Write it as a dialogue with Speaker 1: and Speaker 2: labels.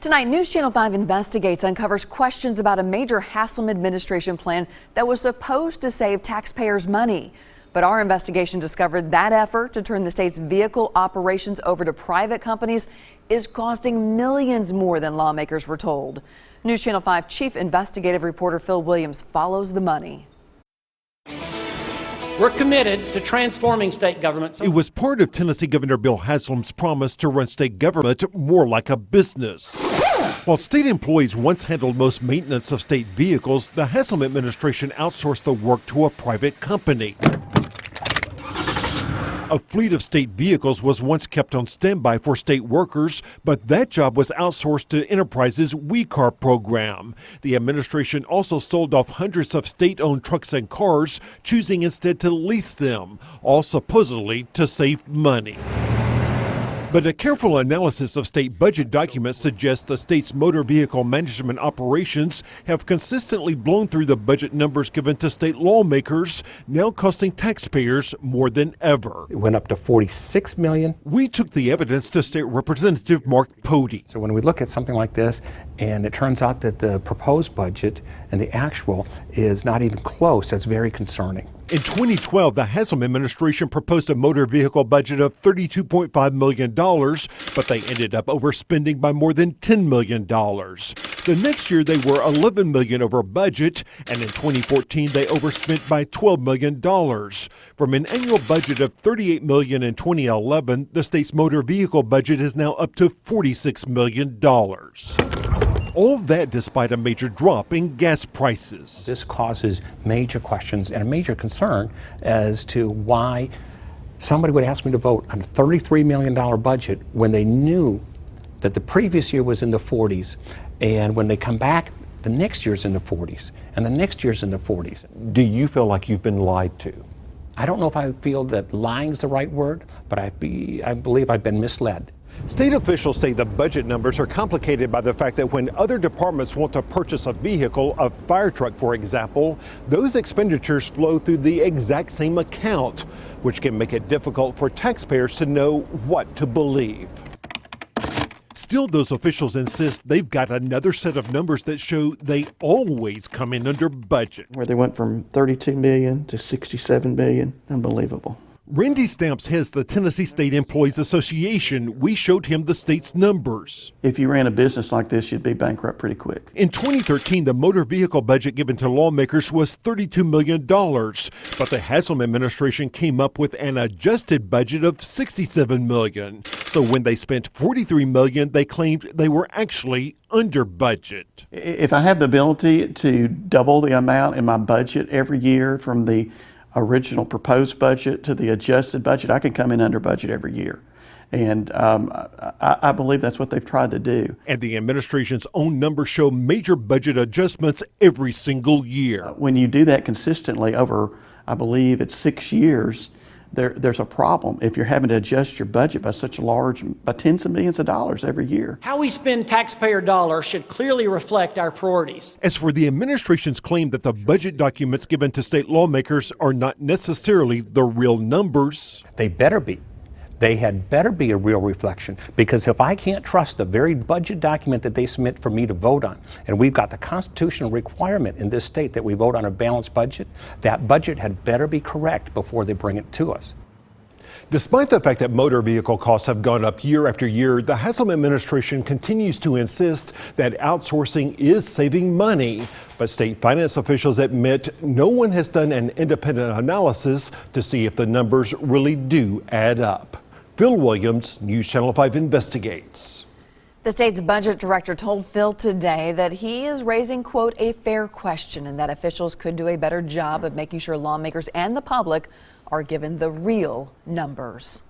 Speaker 1: Tonight, News Channel 5 investigates, uncovers questions about a major Haslam administration plan that was supposed to save taxpayers money. But our investigation discovered that effort to turn the state's vehicle operations over to private companies is costing millions more than lawmakers were told. News Channel 5 Chief Investigative Reporter Phil Williams follows the money.
Speaker 2: We're committed to transforming state government.
Speaker 3: It was part of Tennessee Governor Bill Haslam's promise to run state government more like a business. While state employees once handled most maintenance of state vehicles, the Haslam administration outsourced the work to a private company. A fleet of state vehicles was once kept on standby for state workers, but that job was outsourced to Enterprise's We Car program. The administration also sold off hundreds of state-owned trucks and cars, choosing instead to lease them, all supposedly to save money. But a careful analysis of state budget documents suggests the state's motor vehicle management operations have consistently blown through the budget numbers given to state lawmakers, now costing taxpayers more than ever.
Speaker 4: It went up to $46 million.
Speaker 3: We took the evidence to State Representative Mark Pody.
Speaker 4: So when we look at something like this, and it turns out that the proposed budget and the actual is not even close, that's very concerning.
Speaker 3: In 2012, the Haslam administration proposed a motor vehicle budget of $32.5 million, but they ended up overspending by more than $10 million. The next year, they were $11 million over budget, and in 2014, they overspent by $12 million. From an annual budget of $38 million in 2011, the state's motor vehicle budget is now up to $46 million. All that despite a major drop in gas prices.
Speaker 4: This causes major questions and a major concern as to why somebody would ask me to vote on a $33 million budget when they knew that the previous year was in the 40s, and when they come back, the next year's in the 40s, and the next year's in the 40s.
Speaker 5: Do you feel like you've been lied to?
Speaker 4: I don't know if I feel that lying is the right word, but I believe I've been misled.
Speaker 3: State officials say the budget numbers are complicated by the fact that when other departments want to purchase a vehicle, a fire truck for example, those expenditures flow through the exact same account, which can make it difficult for taxpayers to know what to believe. Still, those officials insist they've got another set of numbers that show they always come in under budget.
Speaker 6: Where they went from $32 million to $67 million, unbelievable.
Speaker 3: Randy Stamps heads the Tennessee State Employees Association. We showed him the state's numbers.
Speaker 6: If you ran a business like this, you'd be bankrupt pretty quick.
Speaker 3: In 2013, the motor vehicle budget given to lawmakers was $32 million, but the Haslam administration came up with an adjusted budget of $67 million. So when they spent $43 million, they claimed they were actually under budget.
Speaker 6: If I have the ability to double the amount in my budget every year from the original proposed budget to the adjusted budget, I can come in under budget every year. And I believe that's what they've tried to do.
Speaker 3: And the administration's own numbers show major budget adjustments every single year.
Speaker 6: When you do that consistently over, I believe it's 6 years, there's a problem if you're having to adjust your budget by by tens of millions of dollars every year.
Speaker 2: How we spend taxpayer dollars should clearly reflect our priorities.
Speaker 3: As for the administration's claim that the budget documents given to state lawmakers are not necessarily the real numbers,
Speaker 4: they better be. They had better be a real reflection, because if I can't trust the very budget document that they submit for me to vote on, and we've got the constitutional requirement in this state that we vote on a balanced budget, that budget had better be correct before they bring it to us.
Speaker 3: Despite the fact that motor vehicle costs have gone up year after year, the Haslam administration continues to insist that outsourcing is saving money. But state finance officials admit no one has done an independent analysis to see if the numbers really do add up. Phil Williams, News Channel 5 investigates.
Speaker 1: The state's budget director told Phil today that he is raising, quote, a fair question, and that officials could do a better job of making sure lawmakers and the public are given the real numbers.